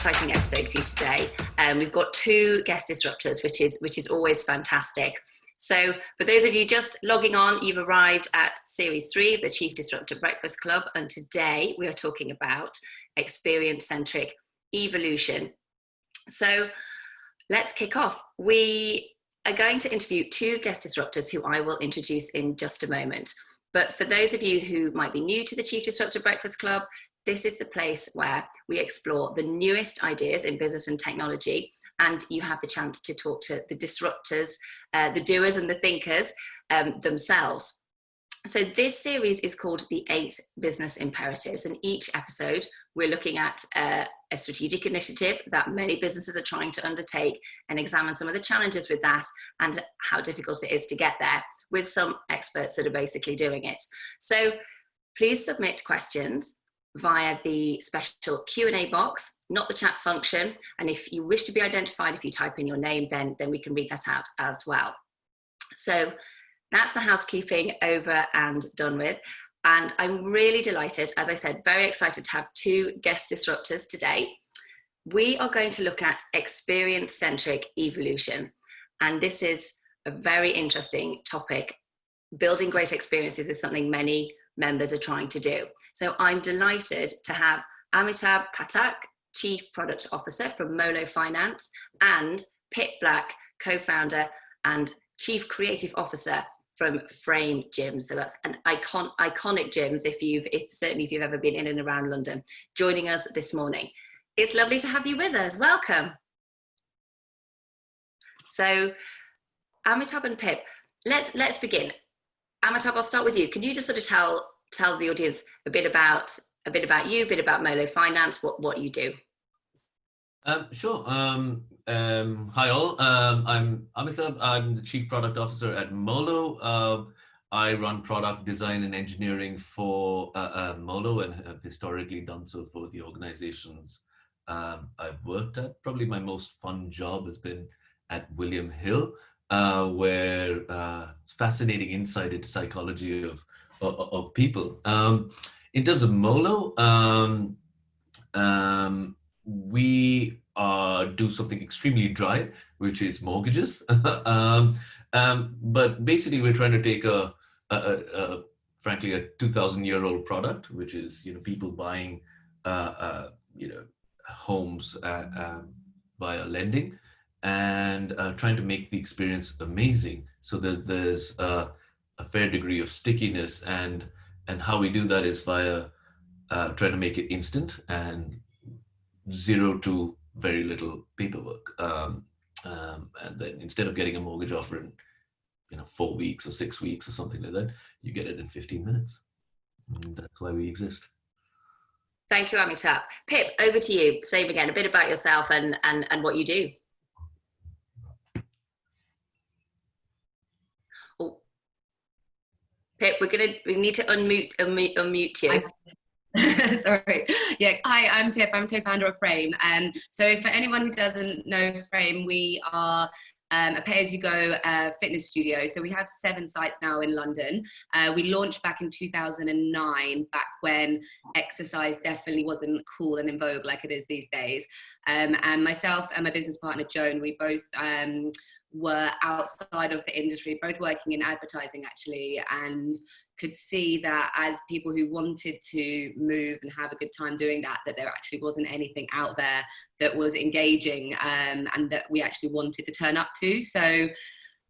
exciting episode for you today. We've got two guest disruptors, which is always fantastic. So for those of you just logging on, you've arrived at Series 3 of the Chief Disruptor Breakfast Club, and today we are talking about Experience-Centric Evolution. So let's kick off. We are going to interview two guest disruptors who I will introduce in just a moment. But for those of you who might be new to the Chief Disruptor Breakfast Club, this is the place where we explore the newest ideas in business and technology, and you have the chance to talk to the disruptors, the doers and the thinkers themselves. So this series is called the 8 Business Imperatives, and each episode we're looking at a strategic initiative that many businesses are trying to undertake and examine some of the challenges with that and how difficult it is to get there, with some experts that are basically doing it. So please submit questions via the special Q&A box, not the chat function. And if you wish to be identified, if you type in your name, then we can read that out as well. So that's the housekeeping over and done with. And I'm really delighted, as I said, very excited to have two guest disruptors today. We are going to look at experience-centric evolution. And this is a very interesting topic. Building great experiences is something many members are trying to do. So I'm delighted to have Amitabh Ghatak, Chief Product Officer from Molo Finance, and Pip Black, co-founder and Chief Creative Officer from Frame Gyms. So that's an iconic gyms certainly if you've ever been in and around London, joining us this morning. It's lovely to have you with us. Welcome. So Amitabh and Pip, let's begin. Amitabh, I'll start with you. Can you just sort of tell the audience a bit about you, a bit about Molo Finance, what you do? Sure. Hi all. I'm Amitabh. I'm the Chief Product Officer at Molo. I run product design and engineering for Molo, and have historically done so for the organizations I've worked at. Probably my most fun job has been at William Hill, where it's fascinating insight into psychology of people. In terms of Molo, we do something extremely dry, which is mortgages. But basically, we're trying to take frankly, a 2,000-year-old product, which is people buying homes via lending, and trying to make the experience amazing, so that there's a fair degree of stickiness. And how we do that is via trying to make it instant and zero to very little paperwork. And then instead of getting a mortgage offer in 4 weeks or 6 weeks or something like that, you get it in 15 minutes. And that's why we exist. Thank you, Amitabh. Pip, over to you. Same again, a bit about yourself and what you do. Oh, Pip, we need to unmute you. Sorry. Yeah. Hi, I'm Pip. I'm co-founder of Frame. So for anyone who doesn't know Frame, we are a pay-as-you-go fitness studio. So we have 7 sites now in London. We launched back in 2009, back when exercise definitely wasn't cool and in vogue like it is these days. And myself and my business partner, Joan, we both were outside of the industry, both working in advertising actually, and could see that as people who wanted to move and have a good time doing that, that there actually wasn't anything out there that was engaging and that we actually wanted to turn up to. So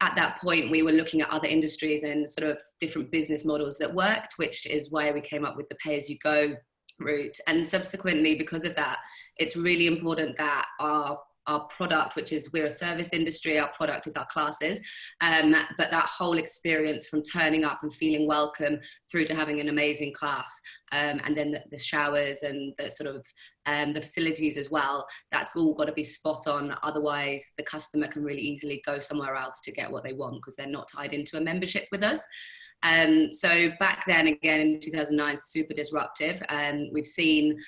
at that point, we were looking at other industries and sort of different business models that worked, which is why we came up with the pay-as-you-go route. And subsequently, because of that, it's really important that our product, which is, we're a service industry, our product is our classes, but that whole experience from turning up and feeling welcome through to having an amazing class, and then the showers and the sort of the facilities as well, that's all got to be spot on. Otherwise, the customer can really easily go somewhere else to get what they want because they're not tied into a membership with us. So back then, again, in 2009, super disruptive. We've seen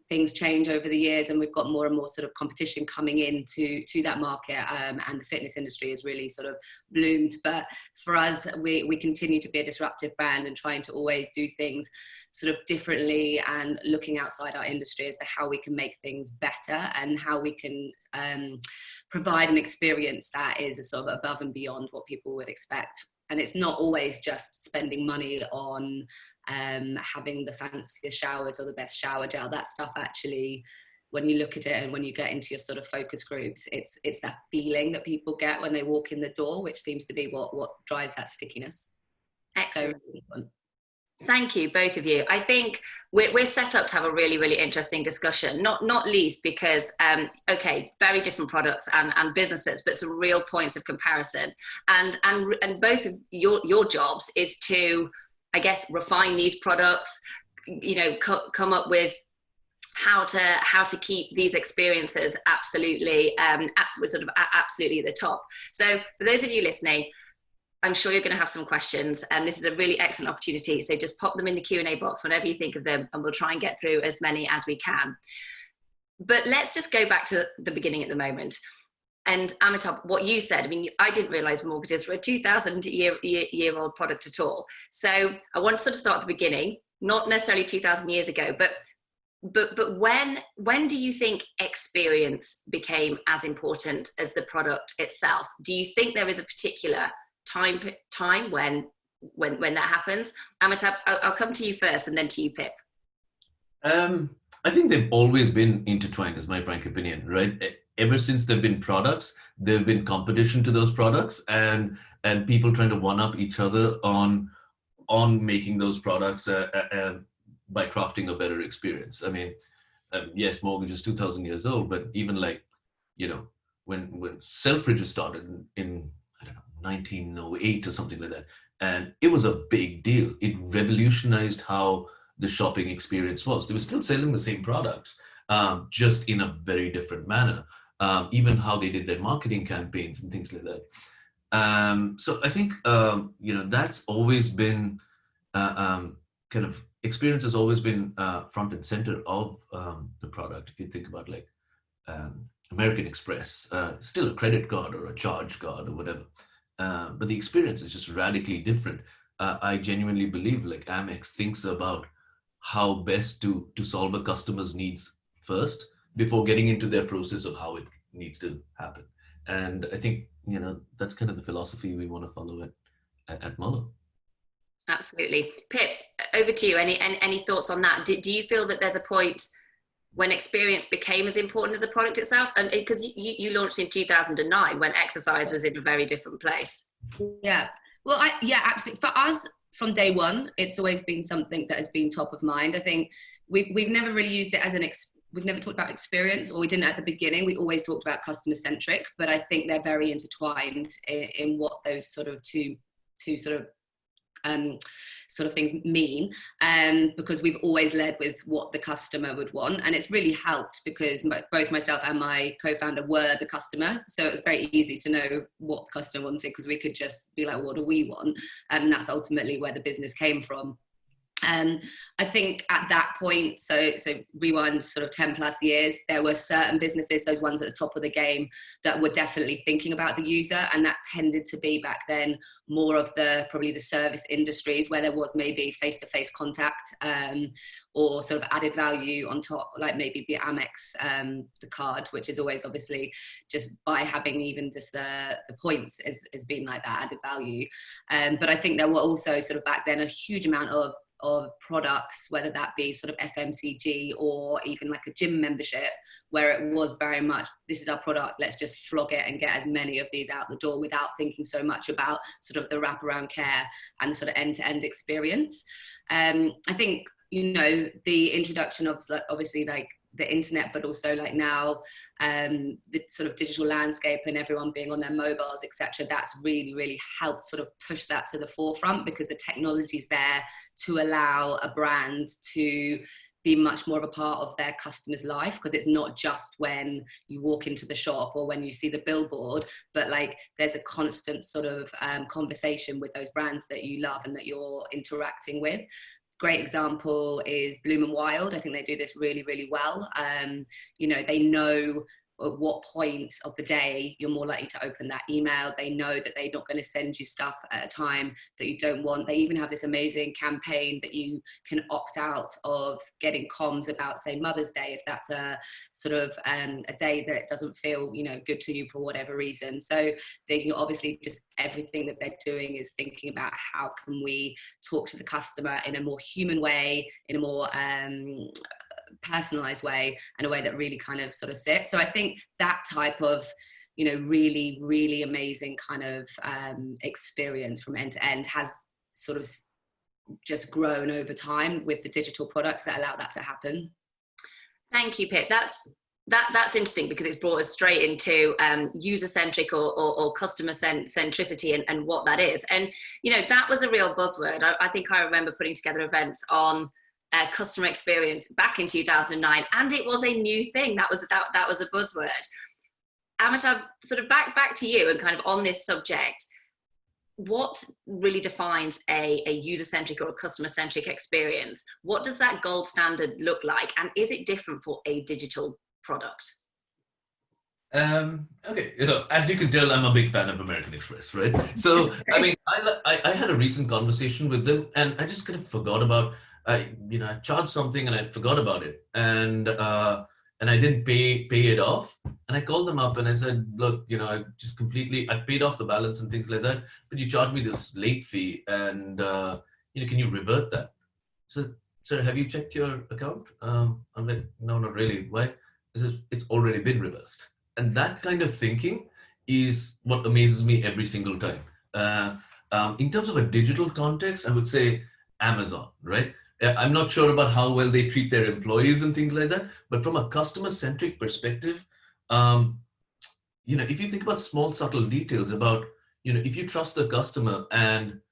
things change over the years, and we've got more and more sort of competition coming into that market, and the fitness industry has really sort of bloomed. But for us, we continue to be a disruptive brand and trying to always do things sort of differently and looking outside our industry as to how we can make things better and how we can provide an experience that is sort of above and beyond what people would expect. And it's not always just spending money on having the fanciest showers or the best shower gel. That stuff actually, when you look at it and when you get into your sort of focus groups, it's that feeling that people get when they walk in the door, which seems to be what drives that stickiness. Excellent. So, thank you, both of you. I think we're set up to have a really, really interesting discussion, not least because, okay, very different products and businesses, but some real points of comparison. And both of your jobs is to, I guess, refine these products, you know, come up with how to keep these experiences absolutely, absolutely at the top. So for those of you listening, I'm sure you're going to have some questions, and this is a really excellent opportunity. So just pop them in the Q&A box whenever you think of them, and we'll try and get through as many as we can. But let's just go back to the beginning at the moment. And Amitabh, what you said, I mean, I didn't realize mortgages were a 2,000-year-old product at all. So I want to sort of start at the beginning, not necessarily 2,000 years ago, but when do you think experience became as important as the product itself? Do you think there is a particular time when that happens? Amitabh, I'll come to you first and then to you, Pip. I think they've always been intertwined, is my frank opinion, right? Ever since there've been products, there've been competition to those products, and people trying to one up each other on making those products by crafting a better experience. I mean, yes, mortgage is 2,000 years old, but even like, you know, when Selfridges started in I don't know, 1908 or something like that, and it was a big deal. It revolutionized how the shopping experience was. They were still selling the same products, just in a very different manner. Even how they did their marketing campaigns and things like that. So I think you know, that's always been kind of, experience has always been front and center of the product. If you think about like American Express, still a credit card or a charge card or whatever, but the experience is just radically different. I genuinely believe like Amex thinks about how best to solve a customer's needs first before getting into their process of how it needs to happen. And I think, you know, that's kind of the philosophy we want to follow at Molo. Absolutely. Pip, over to you. Any thoughts on that? Do you feel that there's a point when experience became as important as the product itself? And because you launched in 2009 when exercise was in a very different place. Yeah. Well, yeah, absolutely. For us, from day one, it's always been something that has been top of mind. I think we've never really used it as we've never talked about experience, or we didn't at the beginning. We always talked about customer-centric, but I think they're very intertwined in what those sort of two sort of things mean, because we've always led with what the customer would want, and it's really helped because both myself and my co-founder were the customer, so it was very easy to know what the customer wanted because we could just be like, what do we want? And that's ultimately where the business came from. I think at that point, so rewind sort of 10 plus years, there were certain businesses, those ones at the top of the game, that were definitely thinking about the user, and that tended to be back then more of probably the service industries where there was maybe face-to-face contact, or sort of added value on top, like maybe the Amex, the card, which is always obviously just by having even just the points has been like that added value. But I think there were also sort of back then a huge amount of products, whether that be sort of FMCG or even like a gym membership, where it was very much, this is our product, let's just flog it and get as many of these out the door without thinking so much about sort of the wraparound care and sort of end-to-end experience. I think, you know, the introduction of obviously like the internet, but also like now the sort of digital landscape and everyone being on their mobiles, etc., that's really, really helped sort of push that to the forefront, because the technology's there to allow a brand to be much more of a part of their customer's life, because it's not just when you walk into the shop or when you see the billboard, but like there's a constant sort of conversation with those brands that you love and that you're interacting with. great example is Bloom and Wild. I think they do this really, really well. You know, they know at what point of the day you're more likely to open that email. They know that they're not going to send you stuff at a time that you don't want. They even have this amazing campaign that you can opt out of getting comms about, say, Mother's Day, if that's a sort of a day that doesn't feel, you know, good to you for whatever reason. So they obviously just everything that they're doing is thinking about how can we talk to the customer in a more human way, in a more personalized way, and a way that really kind of sort of sits. So I think that type of, you know, really, really amazing kind of experience from end to end has sort of just grown over time with the digital products that allow that to happen. Thank you, Pip. That's interesting because it's brought us straight into user-centric or customer-centricity and what that is. And, you know, that was a real buzzword. I think I remember putting together events on customer experience back in 2009, and it was a new thing. That was a buzzword. Amitabh, sort of back to you and kind of on this subject, what really defines a user-centric or a customer-centric experience? What does that gold standard look like? And is it different for a digital product? Okay, you know, as you can tell, I'm a big fan of American Express, right? So, I mean, I had a recent conversation with them, and I just kind of forgot about, I charged something and I forgot about it, and I didn't pay it off. And I called them up and I said, look, you know, I paid off the balance and things like that, but you charged me this late fee, and you know, can you revert that? So, sir, have you checked your account? I'm like, no, not really. Why? He says, it's already been reversed. And that kind of thinking is what amazes me every single time. In terms of a digital context, I would say Amazon, right? I'm not sure about how well they treat their employees and things like that, but from a customer-centric perspective, you know, if you think about small, subtle details about, you know, if you trust the customer and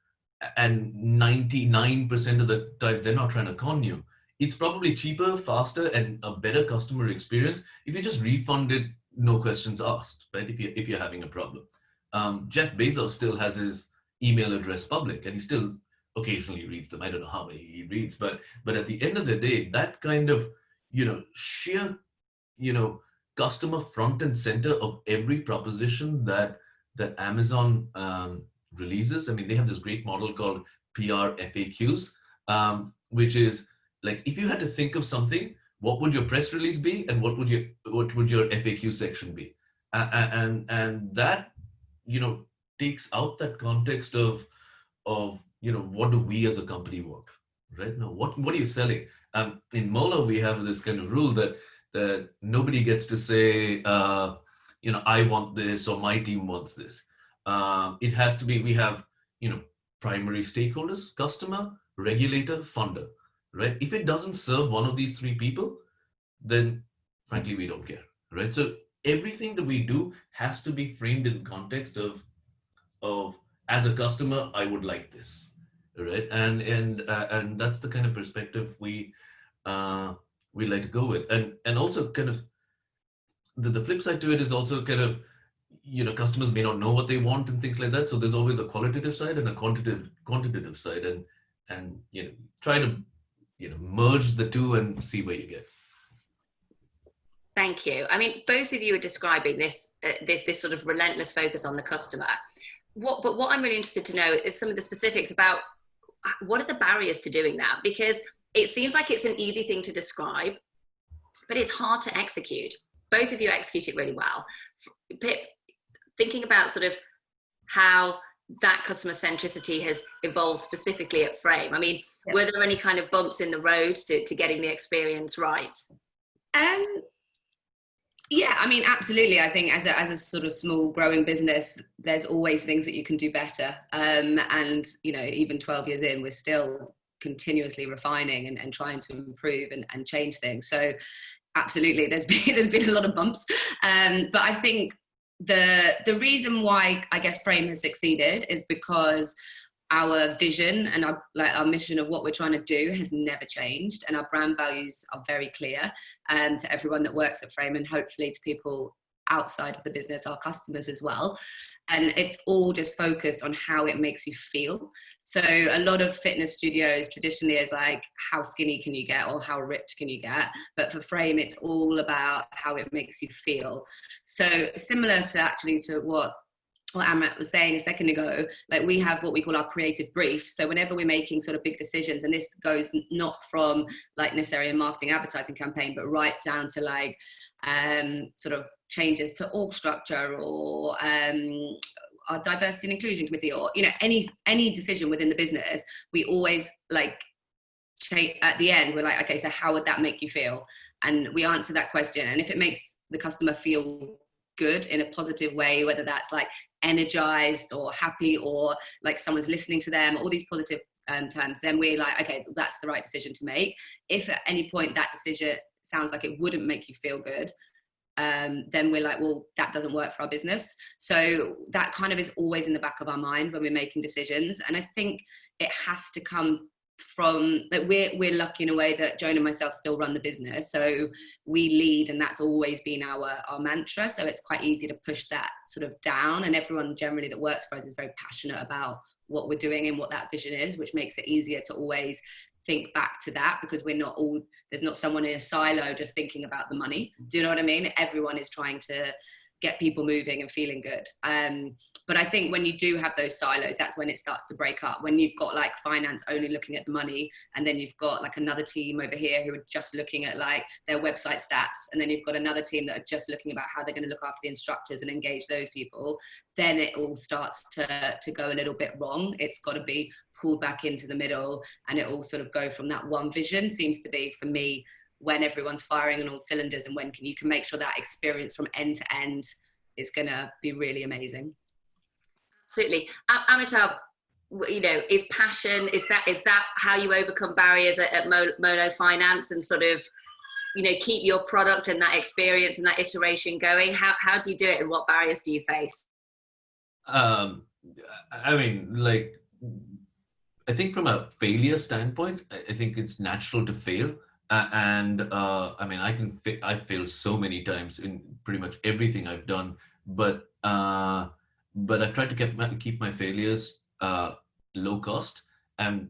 99% of the time they're not trying to con you, it's probably cheaper, faster, and a better customer experience if you just refund it, no questions asked, right? If you're having a problem. Jeff Bezos still has his email address public, and he still occasionally reads them. I don't know how many he reads, but at the end of the day, that kind of, you know, sheer, you know, customer front and center of every proposition that Amazon releases. I mean, they have this great model called PR FAQs, which is like, if you had to think of something, what would your press release be, and what would your FAQ section be? And that, you know, takes out that context of you know, what do we as a company want, right? Now, what are you selling? In Molo, we have this kind of rule that nobody gets to say, you know, I want this or my team wants this. It has to be, we have, you know, primary stakeholders, customer, regulator, funder, right? If it doesn't serve one of these three people, then frankly, we don't care, right? So everything that we do has to be framed in context of as a customer, I would like this, right? And that's the kind of perspective we like to go with, and also kind of the flip side to it is also kind of, you know, customers may not know what they want and things like that. So there's always a qualitative side and a quantitative side, and you know, try to, you know, merge the two and see where you get. Thank you. I mean, both of you are describing this sort of relentless focus on the customer. But what I'm really interested to know is some of the specifics about what are the barriers to doing that? Because it seems like it's an easy thing to describe, but it's hard to execute. Both of you execute it really well. Pip, thinking about sort of how that customer centricity has evolved specifically at Frame. I mean, were there any kind of bumps in the road to getting the experience right? Yeah, I mean, absolutely. I think as a sort of small growing business, there's always things that you can do better. And, you know, even 12 years in, we're still continuously refining and trying to improve and change things. So absolutely, there's been a lot of bumps. But I think the reason why I guess Frame has succeeded is because our vision and our mission of what we're trying to do has never changed, and our brand values are very clear to everyone that works at Frame, and hopefully to people outside of the business, our customers as well. And it's all just focused on how it makes you feel. So a lot of fitness studios traditionally is like, how skinny can you get or how ripped can you get? But for Frame, it's all about how it makes you feel. So similar to actually to what Amit was saying a second ago, like we have what we call our creative brief. So whenever we're making sort of big decisions, and this goes not from like necessarily a marketing advertising campaign, but right down to like sort of changes to org structure or our diversity and inclusion committee, or any decision within the business, we always like at the end we're like, okay, so how would that make you feel? And we answer that question, and if it makes the customer feel good in a positive way, whether that's like energized or happy or like someone's listening to them, all these positive terms, then we're like, okay, that's the right decision to make. If at any point that decision sounds like it wouldn't make you feel good, then we're like, well, that doesn't work for our business. So that kind of is always in the back of our mind when we're making decisions. And I think it has to come from like, we're lucky in a way that Joan and myself still run the business, so we lead, and that's always been our mantra. So it's quite easy to push that sort of down, and everyone generally that works for us is very passionate about what we're doing and what that vision is, which makes it easier to always think back to that, because there's not someone in a silo just thinking about the money. Do you know what I mean? Everyone is trying to get people moving and feeling good. But I think when you do have those silos, that's when it starts to break up. When you've got like finance only looking at the money, and then you've got like another team over here who are just looking at like their website stats, and then you've got another team that are just looking about how they're going to look after the instructors and engage those people, then it all starts to go a little bit wrong. It's got to be pulled back into the middle, and it all sort of go from that one vision, seems to be for me, when everyone's firing on all cylinders, and when you can make sure that experience from end to end is going to be really amazing. Absolutely. Amitabh, is passion, is that how you overcome barriers at Molo Finance and sort of, keep your product and that experience and that iteration going? How do you do it, and what barriers do you face? I mean, like, I think from a failure standpoint, I think it's natural to fail. I mean, I've failed so many times in pretty much everything I've done, but I've tried to keep my failures low cost. And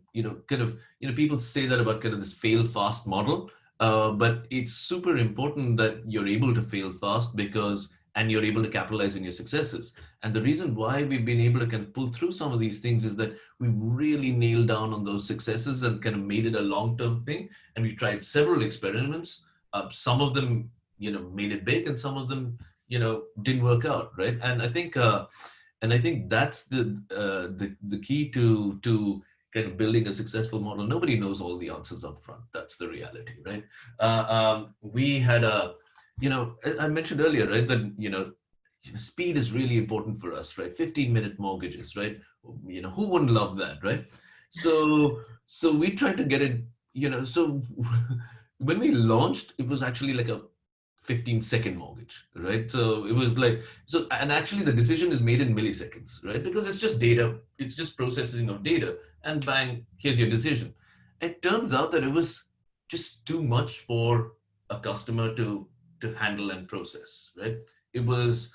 people say that about kind of this fail fast model, but it's super important that you're able to fail fast and you're able to capitalize on your successes. And the reason why we've been able to kind of pull through some of these things is that we've really nailed down on those successes and kind of made it a long-term thing. And we tried several experiments. Some of them, made it big, and some of them, didn't work out, right? And I think that's the key to kind of building a successful model. Nobody knows all the answers up front. That's the reality, right? We had I mentioned earlier, right, that, speed is really important for us, right? 15-minute mortgages, right? Who wouldn't love that, right? So we tried to get it, so when we launched, it was actually like a 15-second mortgage, right? So it was like, and actually the decision is made in milliseconds, right? Because it's just data, it's just processing of data, and bang, here's your decision. It turns out that it was just too much for a customer to handle and process, right? It was,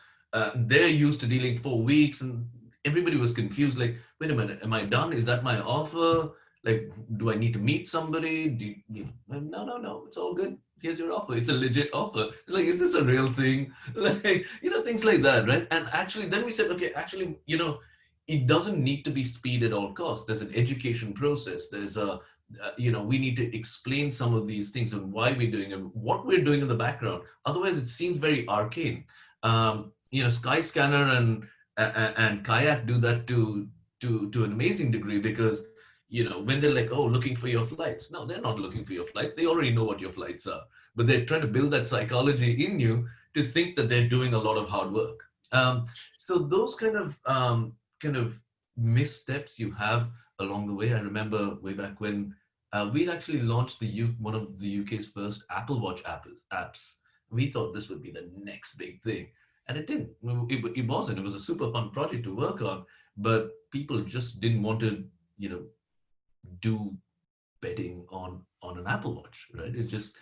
they're used to dealing 4 weeks, and everybody was confused, like, wait a minute, am I done? Is that my offer? Like, do I need to meet somebody? No, it's all good. Here's your offer. It's a legit offer. Like, is this a real thing? Like, things like that, right? And actually, then we said, okay, actually, it doesn't need to be speed at all costs. There's an education process. There's we need to explain some of these things and why we're doing it, what we're doing in the background. Otherwise, it seems very arcane. Skyscanner and Kayak do that to an amazing degree, because when they're like, oh, looking for your flights. No, they're not looking for your flights. They already know what your flights are, but they're trying to build that psychology in you to think that they're doing a lot of hard work. So those kind of missteps you have along the way. I remember way back when we'd actually launched one of the UK's first Apple Watch apps. We thought this would be the next big thing, and it didn't. It wasn't. It was a super fun project to work on, but people just didn't want to, do betting on an Apple Watch, right? It's just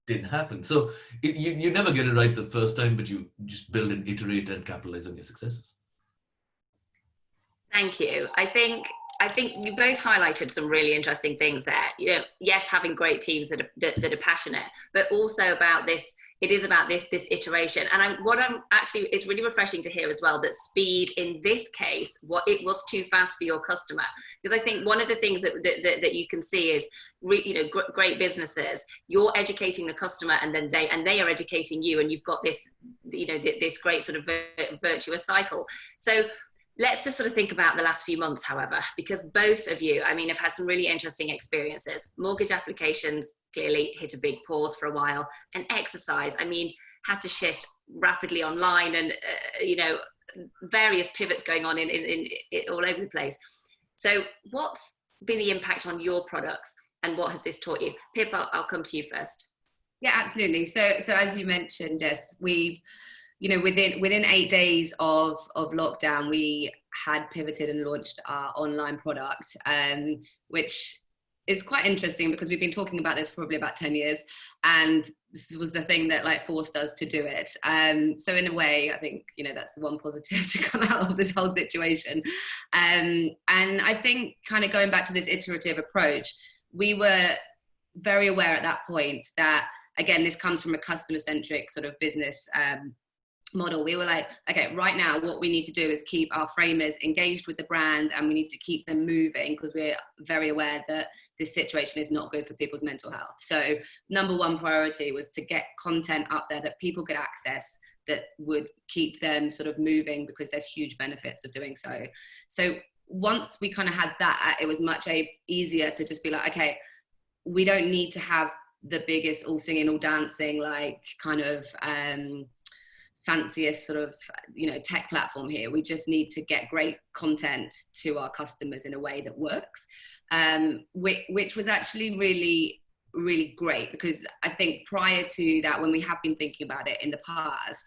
didn't happen. So you never get it right the first time, but you just build and iterate and capitalize on your successes. Thank you. I think you both highlighted some really interesting things there. You know, yes, having great teams that are passionate, but also about this. It is about this iteration. And it's really refreshing to hear as well that speed in this case, what it was too fast for your customer. Because I think one of the things that you can see is, great businesses, you're educating the customer, and then they are educating you, and you've got this, this great sort of virtuous cycle. So let's just sort of think about the last few months, however, because both of you, have had some really interesting experiences. Mortgage applications clearly hit a big pause for a while, and exercise, had to shift rapidly online, and various pivots going on in all over the place. So what's been the impact on your products, and what has this taught you? Pip, I'll come to you first. Yeah, absolutely. So as you mentioned, Jess, we've within 8 days of lockdown, we had pivoted and launched our online product, which is quite interesting because we've been talking about this for probably about 10 years, and this was the thing that forced us to do it. So in a way, I think, that's the one positive to come out of this whole situation. And I think kind of going back to this iterative approach, we were very aware at that point that, again, this comes from a customer-centric sort of business model. We were like, okay, right now what we need to do is keep our framers engaged with the brand, and we need to keep them moving, because we're very aware that this situation is not good for people's mental health. So number one priority was to get content up there that people could access, that would keep them sort of moving, because there's huge benefits of doing so. So once we kind of had that, it was much easier to just be like, okay, we don't need to have the biggest all singing, all dancing, kind of fanciest sort of tech platform here. We just need to get great content to our customers in a way that works, which was actually really, really great, because I think prior to that, when we have been thinking about it in the past,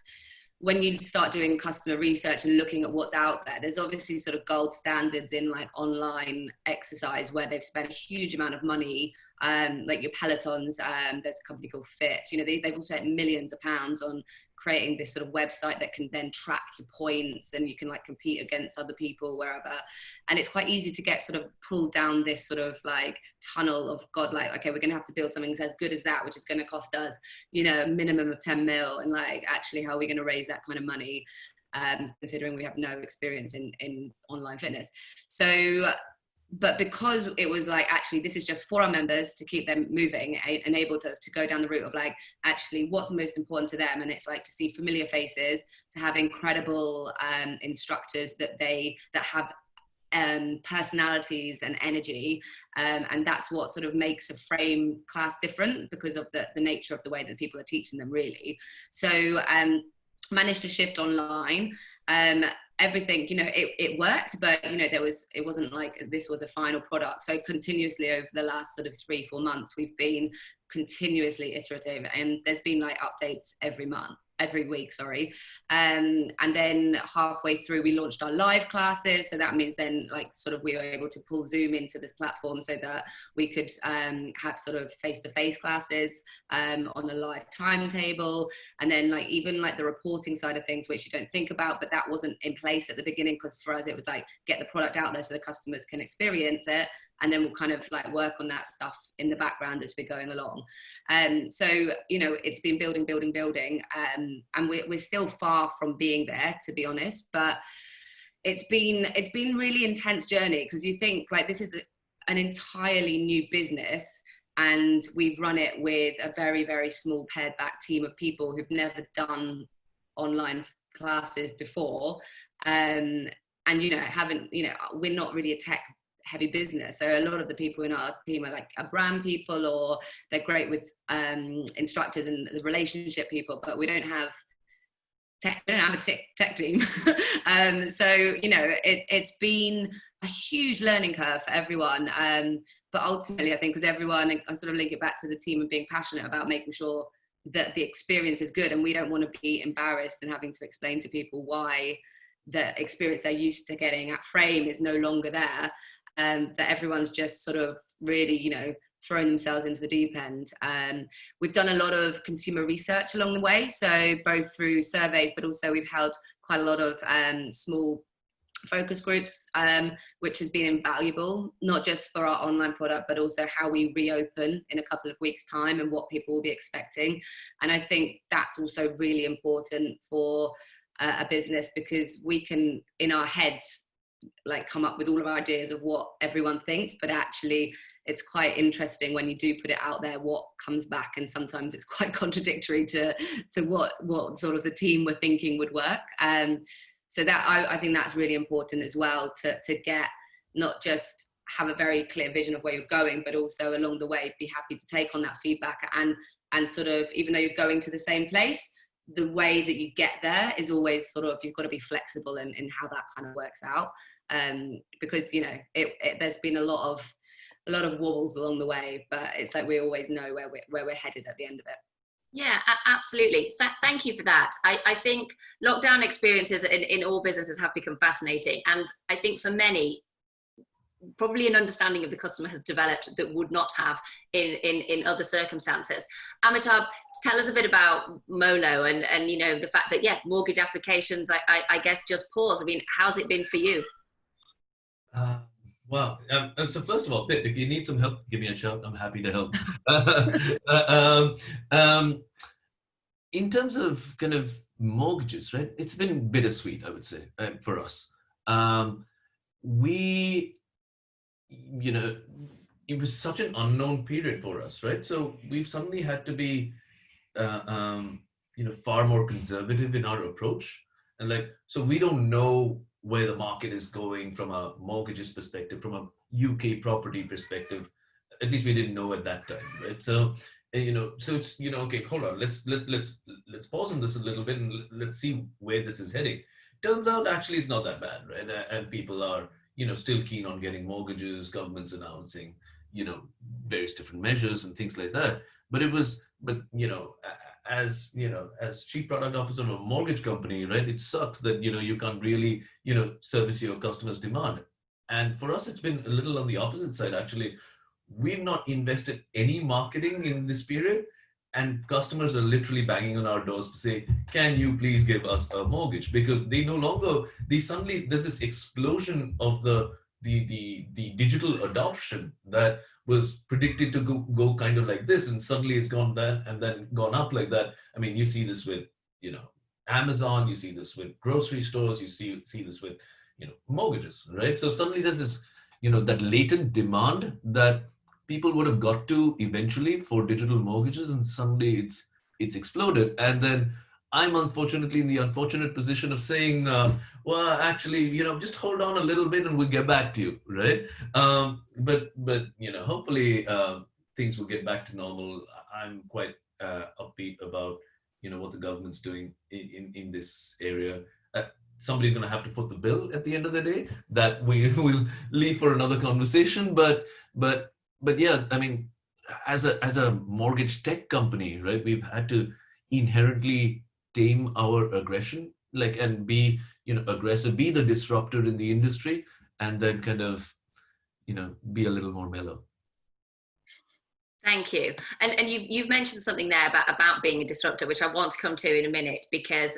when you start doing customer research and looking at what's out there, there's obviously sort of gold standards in online exercise where they've spent a huge amount of money, like your Pelotons. There's a company called Fit. They've all spent millions of pounds on creating this sort of website that can then track your points, and you can compete against other people wherever. And it's quite easy to get sort of pulled down this sort of tunnel of God, okay, we're going to have to build something that's as good as that, which is going to cost us, a minimum of 10 mil. And actually, how are we going to raise that kind of money, considering we have no experience in online fitness? So, but because it was actually, this is just for our members to keep them moving, it enabled us to go down the route of actually what's most important to them. And it's to see familiar faces, to have incredible instructors that have personalities and energy, and that's what sort of makes a frame class different, because of the nature of the way that people are teaching them, really. So managed to shift online. Everything, it worked, but it wasn't like this was a final product. So continuously over the last sort of 3-4 months, we've been continuously iterative, and there's been updates every week, sorry. And then halfway through, we launched our live classes. So that means then we were able to pull Zoom into this platform so that we could have sort of face-to-face classes on a live timetable. And then even the reporting side of things, which you don't think about, but that wasn't in place at the beginning, because for us it was get the product out there so the customers can experience it, and then we'll kind of work on that stuff in the background as we're going along. So it's been building, and we're still far from being there, to be honest, but it's been really intense journey, because you think this is an entirely new business, and we've run it with a very, very small pared back team of people who've never done online classes before, and we're not really a tech heavy business. So a lot of the people in our team are brand people, or they're great with instructors and the relationship people, but we don't have a tech team. So it's been a huge learning curve for everyone, but ultimately I think because everyone, I sort of link it back to the team and being passionate about making sure that the experience is good, and we don't want to be embarrassed and having to explain to people why the experience they're used to getting at Frame is no longer there. That everyone's just sort of really, throwing themselves into the deep end. We've done a lot of consumer research along the way, so both through surveys, but also we've held quite a lot of small focus groups, which has been invaluable, not just for our online product, but also how we reopen in a couple of weeks' time and what people will be expecting. And I think that's also really important for a business, because we can, in our heads, like come up with all of our ideas of what everyone thinks, but actually it's quite interesting when you do put it out there what comes back, and sometimes it's quite contradictory to what sort of the team were thinking would work. So that I think that's really important as well, to get, not just have a very clear vision of where you're going, but also along the way be happy to take on that feedback, and sort of, even though you're going to the same place, the way that you get there is always sort of, you've got to be flexible in how that kind of works out, because there's been a lot of wobbles along the way, but it's like we always know where we're headed at the end of it. Yeah, absolutely. Thank you for that. I think lockdown experiences in all businesses have become fascinating. And I think for many, probably an understanding of the customer has developed that would not have in other circumstances. Amitabh, tell us a bit about Molo and the fact that, mortgage applications, I guess, just pause. I mean, how's it been for you? Wow. So first of all, Pip, if you need some help, give me a shout. I'm happy to help. In terms of kind of mortgages, right? It's been bittersweet, I would say, for us. It was such an unknown period for us, right? So we've suddenly had to be, far more conservative in our approach. And so we don't know where the market is going from a mortgages perspective, from a UK property perspective. At least we didn't know at that time, right? So so it's okay, hold on, let's pause on this a little bit and let's see where this is heading. Turns out actually it's not that bad, right? And people are still keen on getting mortgages. Government's announcing various different measures and things like that. As chief product officer of a mortgage company, right, it sucks that you can't really service your customers' demand. And for us, it's been a little on the opposite side. Actually, we've not invested any marketing in this period, and customers are literally banging on our doors to say, can you please give us a mortgage? Because there's this explosion of the digital adoption that was predicted to go kind of like this, and suddenly it's gone down and then gone up like that. I mean, you see this with Amazon, you see this with grocery stores, you see this with mortgages, right? So suddenly there's this that latent demand that people would have got to eventually for digital mortgages, and suddenly it's exploded. And then I'm unfortunately in the unfortunate position of saying, well, actually, just hold on a little bit and we'll get back to you, right? But hopefully things will get back to normal. I'm quite upbeat about what the government's doing in this area. Somebody's going to have to foot the bill at the end of the day. That we will leave for another conversation. But yeah, I mean, as a mortgage tech company, right, we've had to inherently tame our aggression, and be aggressive, be the disruptor in the industry, and then kind of be a little more mellow. Thank you. And you've mentioned something there about being a disruptor, which I want to come to in a minute, because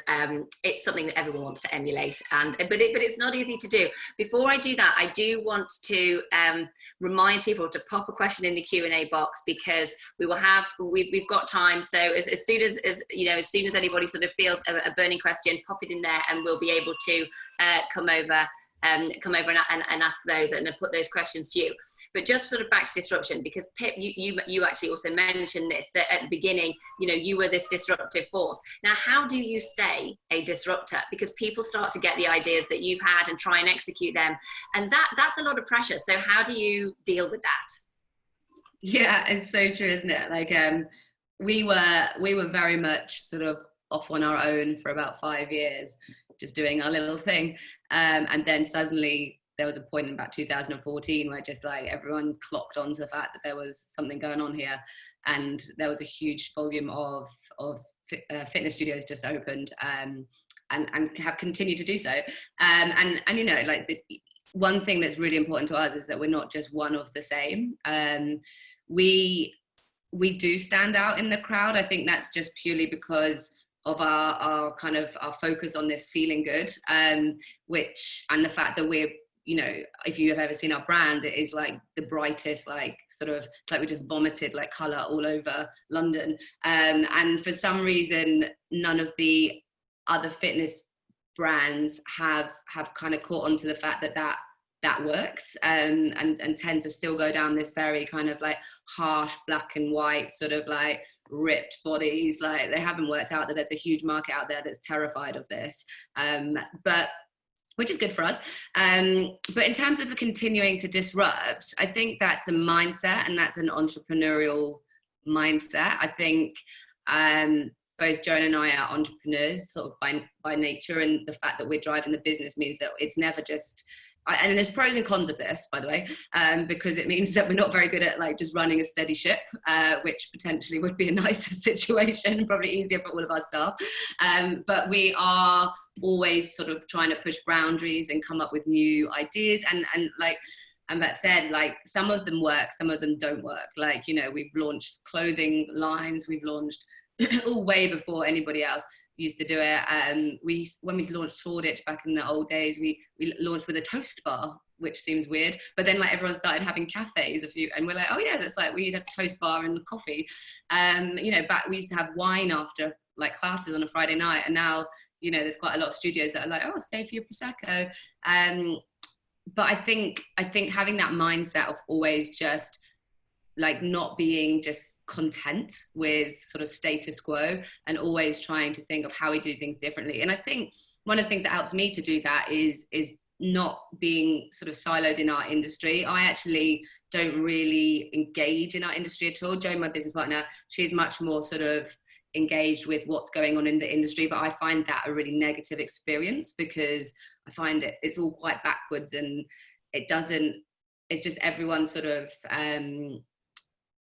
it's something that everyone wants to emulate, but it's not easy to do. Before I do that, I do want to remind people to pop a question in the Q&A box, because we've got time. So as soon as anybody sort of feels a burning question, pop it in there, and we'll be able to come over and ask those and put those questions to you. But just sort of back to disruption, because Pip, you actually also mentioned this, that at the beginning, you were this disruptive force. Now, how do you stay a disruptor? Because people start to get the ideas that you've had and try and execute them. And that's a lot of pressure. So how do you deal with that? Yeah, it's so true, isn't it? We were very much sort of off on our own for about 5 years, just doing our little thing. And then suddenly, there was a point in about 2014 where just everyone clocked onto the fact that there was something going on here, and there was a huge volume of fitness studios just opened, and have continued to do so. The one thing that's really important to us is that we're not just one of the same. we do stand out in the crowd. I think that's just purely because of our kind of our focus on this feeling good, and the fact that we're, you know, if you have ever seen our brand, it is like the brightest, like sort of, it's like we just vomited like color all over London. And for some reason, none of the other fitness brands have kind of caught on to the fact that works, and tend to still go down this very kind of like harsh black and white sort of like ripped bodies. Like they haven't worked out that there's a huge market out there that's terrified of this, but which is good for us. But in terms of continuing to disrupt, I think that's a mindset, and that's an entrepreneurial mindset. I think both Joan and I are entrepreneurs sort of by nature, and the fact that we're driving the business means that it's never just, and there's pros and cons of this, by the way, because it means that we're not very good at like just running a steady ship, which potentially would be a nicer situation, probably easier for all of our staff. But we are always sort of trying to push boundaries and come up with new ideas. And like Amitabh said, like some of them work, some of them don't work. Like, you know, we've launched clothing lines, we've launched all way before anybody else used to do it. When we launched Shoreditch back in the old days, we launched with a toast bar, which seems weird, but then like everyone started having cafes, and we're like, oh yeah, that's like, we'd have a toast bar and coffee. You know, back we used to have wine after like classes on a Friday night, and now, you know, there's quite a lot of studios that are like, oh, stay for your Prosecco. But I think having that mindset of always just like not being just content with sort of status quo, and always trying to think of how we do things differently. And I think one of the things that helps me to do that is not being sort of siloed in our industry. I actually don't really engage in our industry at all. Joan, my business partner, she's much more sort of engaged with what's going on in the industry, but I find that a really negative experience, because I find it's all quite backwards, and it's just everyone sort of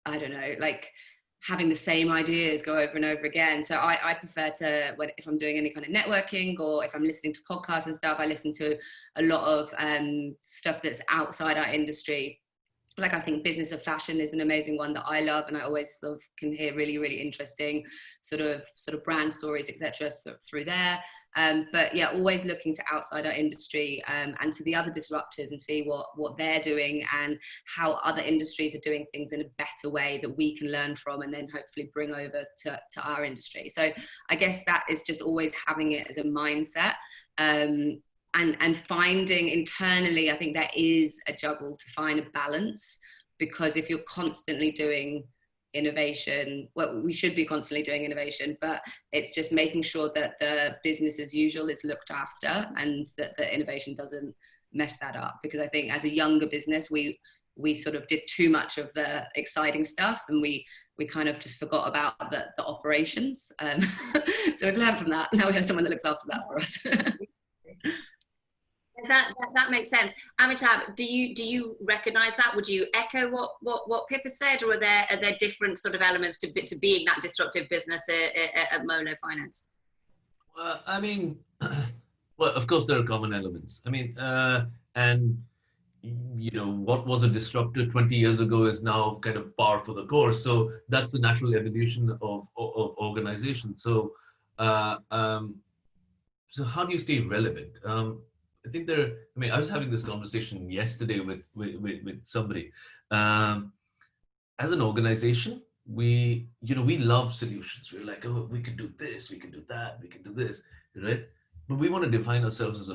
I don't know, like having the same ideas go over and over again. So I prefer to, if I'm doing any kind of networking, or if I'm listening to podcasts and stuff, I listen to a lot of stuff that's outside our industry. Like I think Business of Fashion is an amazing one that I love, and I always sort of can hear really, really interesting sort of brand stories, etc. through there. But yeah, always looking to outside our industry, and to the other disruptors, and see what they're doing and how other industries are doing things in a better way that we can learn from, and then hopefully bring over to our industry. So I guess that is just always having it as a mindset. And finding internally, I think there is a juggle to find a balance, because if you're constantly doing innovation, well, we should be constantly doing innovation, but it's just making sure that the business as usual is looked after, and that the innovation doesn't mess that up. Because I think as a younger business, we sort of did too much of the exciting stuff, and we kind of just forgot about the operations. So we've learned from that. Now we have someone that looks after that for us. That makes sense. Amitabh, do you recognise that? Would you echo what Pippa said, or are there different sort of elements to being that disruptive business at Molo Finance? I mean, well, of course there are common elements. I mean, and you know, what was a disruptor 20 years ago is now kind of par for the course. So that's the natural evolution of organization. So, so how do you stay relevant? I think I was having this conversation yesterday with somebody. As an organization, we love solutions. We're like, oh, we can do this, we can do that, we can do this, right? But we want to define ourselves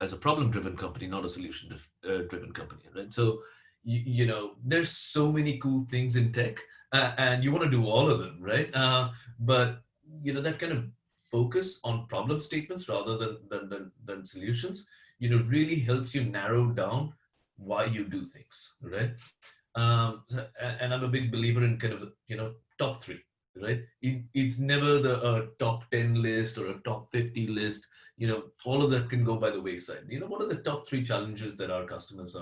as a problem-driven company, not a solution-driven company, right? So, you know, there's so many cool things in tech, and you want to do all of them, right? But you know, that kind of focus on problem statements rather than solutions, you know, really helps you narrow down why you do things, right? And I'm a big believer in kind of, you know, top 3, right? It's never the top 10 list or a top 50 list. You know, all of that can go by the wayside. You know, what are the top 3 challenges that our customers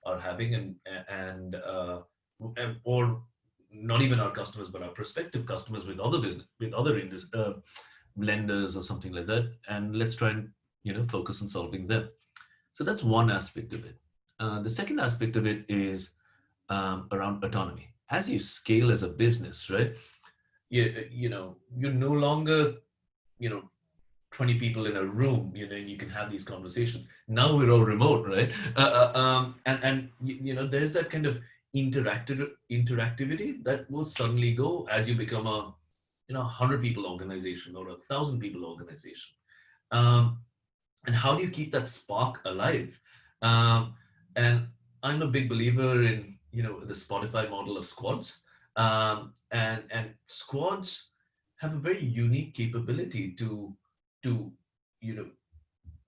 are having, and or not even our customers, but our prospective customers with other lenders or something like that, and let's try and, you know, focus on solving them. So that's one aspect of it. The second aspect of it is around autonomy, as you scale as a business, right? You're no longer, 20 people in a room, and you can have these conversations. Now we're all remote, right? There's that kind of interactivity that will suddenly go as you become a 100 people organization or 1,000 people organization. And how do you keep that spark alive? And I'm a big believer in the Spotify model of squads. And squads have a very unique capability to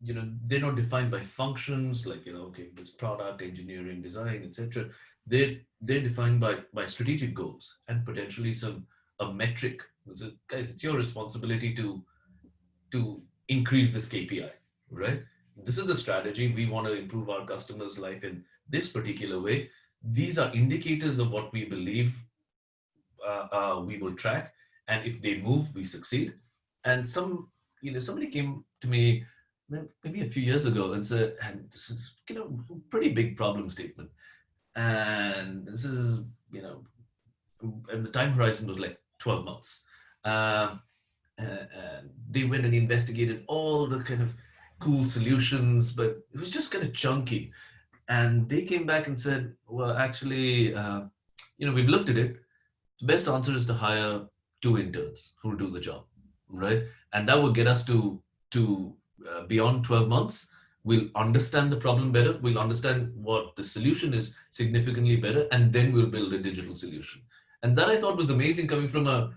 they're not defined by functions like okay, this product, engineering, design, etc. They're defined by strategic goals and potentially a metric. So, guys, it's your responsibility to increase this KPI, right? This is the strategy. We want to improve our customers' life in this particular way. These are indicators of what we believe we will track, and if they move, we succeed. And somebody came to me maybe a few years ago and said, and this is pretty big problem statement, and this is and the time horizon was like 12 months. And they went and investigated all the kind of cool solutions, but it was just kind of chunky. And they came back and said, well, actually, we've looked at it. The best answer is to hire 2 interns who will do the job, right? And that will get us to beyond 12 months. We'll understand the problem better. We'll understand what the solution is significantly better, and then we'll build a digital solution. And that I thought was amazing, coming from a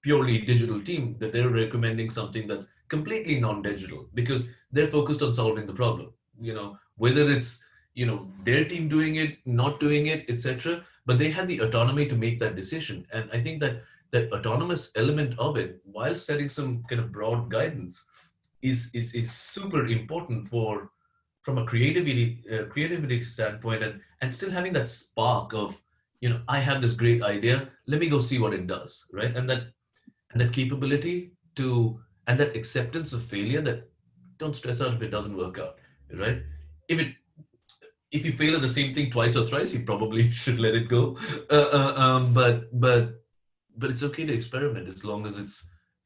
purely digital team, that they're recommending something that's completely non-digital because they're focused on solving the problem. Whether it's their team doing it, not doing it, etc. But they had the autonomy to make that decision. And I think that autonomous element of it, while setting some kind of broad guidance, is super important from a creativity standpoint, and still having that spark of I have this great idea, let me go see what it does, right? And that capability and that acceptance of failure, that don't stress out if it doesn't work out, right? If you fail at the same thing twice or thrice, you probably should let it go. But it's okay to experiment as long as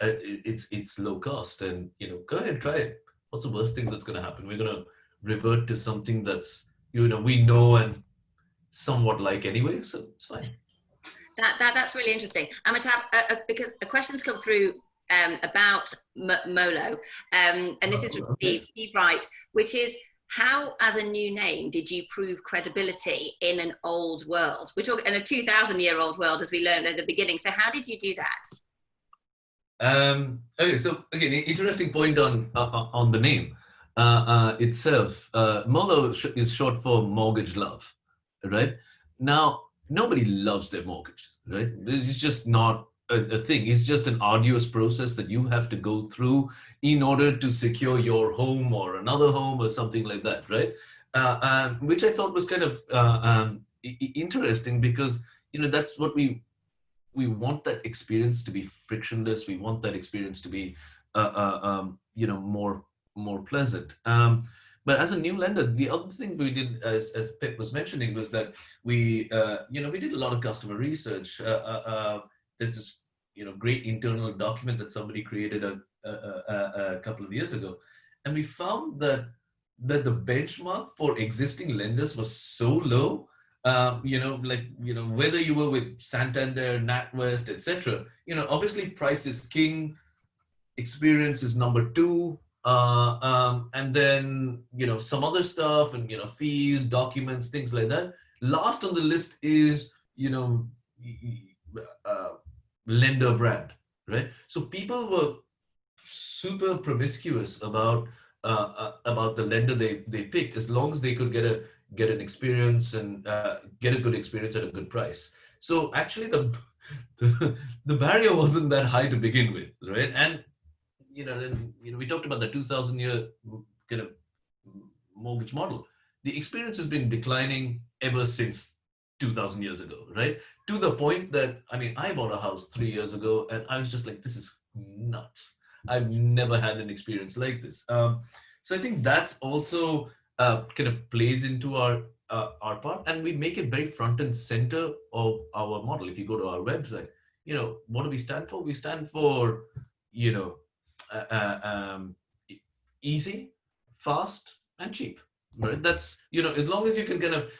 it's low cost, and go ahead, try it. What's the worst thing that's going to happen? We're going to revert to something that's we know and somewhat like anyway, so it's fine. That's really interesting, Amitabh, because a question's come through about Molo, and this is from Steve Wright, which is, how, as a new name, did you prove credibility in an old world? We're talking in a 2,000-year-old world, as we learned at the beginning. So how did you do that? Okay, so again, interesting point on the name itself. Molo is short for mortgage love, right? Now, nobody loves their mortgage, right? It's just not a thing. It's just an arduous process that you have to go through in order to secure your home or another home or something like that, right? Which I thought was kind of interesting, because that's what we want, that experience to be frictionless. We want that experience to be more pleasant. But as a new lender, the other thing we did, as Pip was mentioning, was that we did a lot of customer research. There's this great internal document that somebody created a couple of years ago, and we found that the benchmark for existing lenders was so low. Whether you were with Santander, NatWest, etc. Obviously price is king, experience is number 2. And then some other stuff, and fees, documents, things like that. Last on the list is lender brand, right? So people were super promiscuous about the lender they picked, as long as they could get an experience and get a good experience at a good price. So actually the barrier wasn't that high to begin with, right? And then we talked about the 2,000-year kind of mortgage model. The experience has been declining ever since 2,000 years ago, right? To the point that, I bought a house 3 years ago, and I was just like, this is nuts. I've never had an experience like this. So I think that's also kind of plays into our our part, and we make it very front and center of our model. If you go to our website, what do we stand for? We stand for, easy, fast, and cheap. Right? That's, as long as you can kind of,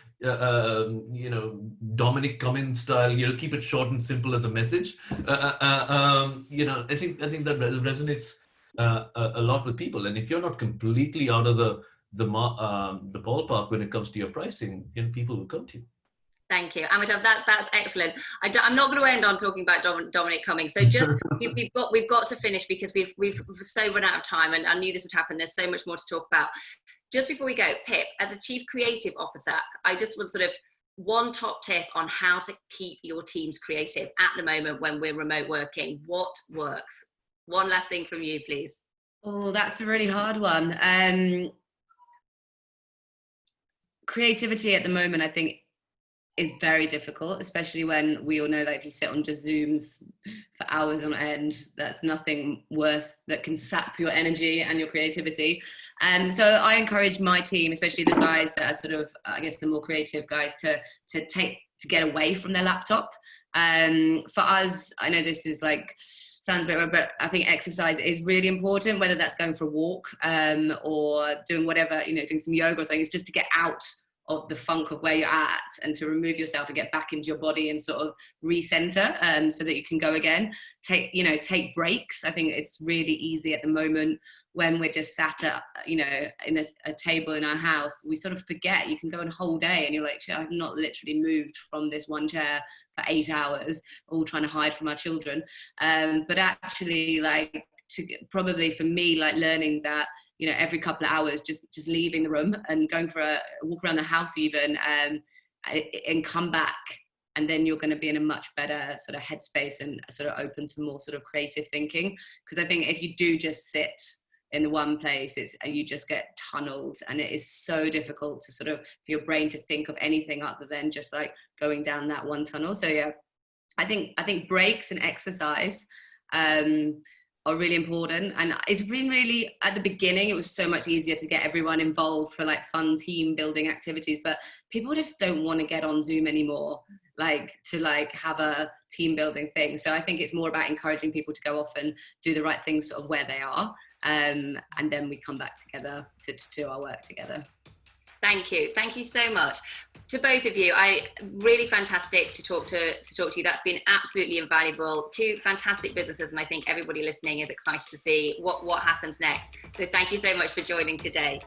Dominic Cummings style, keep it short and simple as a message. I think that resonates a lot with people. And if you're not completely out of the ballpark when it comes to your pricing, people will come to you. Thank you, Amitabh. That's excellent. I'm not going to end on talking about Dominic Cummings. So just we've got to finish because we've so run out of time, and I knew this would happen. There's so much more to talk about. Just before we go, Pip, as a Chief Creative Officer, I just want sort of one top tip on how to keep your teams creative at the moment when we're remote working. What works? One last thing from you, please. Oh, that's a really hard one. Creativity at the moment, I think, is very difficult, especially when we all know that if you sit on just Zooms for hours on end, that's nothing worse that can sap your energy and your creativity. So I encourage my team, especially the guys that are sort of, I guess, the more creative guys, to get away from their laptop. For us, I know this is sounds a bit weird, but I think exercise is really important, whether that's going for a walk or doing whatever, doing some yoga or something. It's just to get out of the funk of where you're at and to remove yourself and get back into your body and sort of recenter so that you can go again. Take breaks. I think it's really easy at the moment when we're just sat at, in a table in our house, we sort of forget. You can go a whole day and you're like, I've not literally moved from this one chair for 8 hours, all trying to hide from our children. But actually, probably for me, learning that, every couple of hours, just leaving the room and going for a walk around the house even, and come back. And then you're going to be in a much better sort of headspace and sort of open to more sort of creative thinking. Because I think if you do just sit in the one place, you just get tunneled, and it is so difficult to sort of, for your brain to think of anything other than just going down that one tunnel. So yeah, I think breaks and exercise are really important. And it's been really, at the beginning, it was so much easier to get everyone involved for fun team building activities, but people just don't want to get on Zoom anymore, to have a team building thing. So I think it's more about encouraging people to go off and do the right things sort of where they are. And then we come back together to do our work together. Thank you so much to both of you. Really fantastic to talk to you. That's been absolutely invaluable. Two fantastic businesses, and I think everybody listening is excited to see what happens next. So thank you so much for joining today.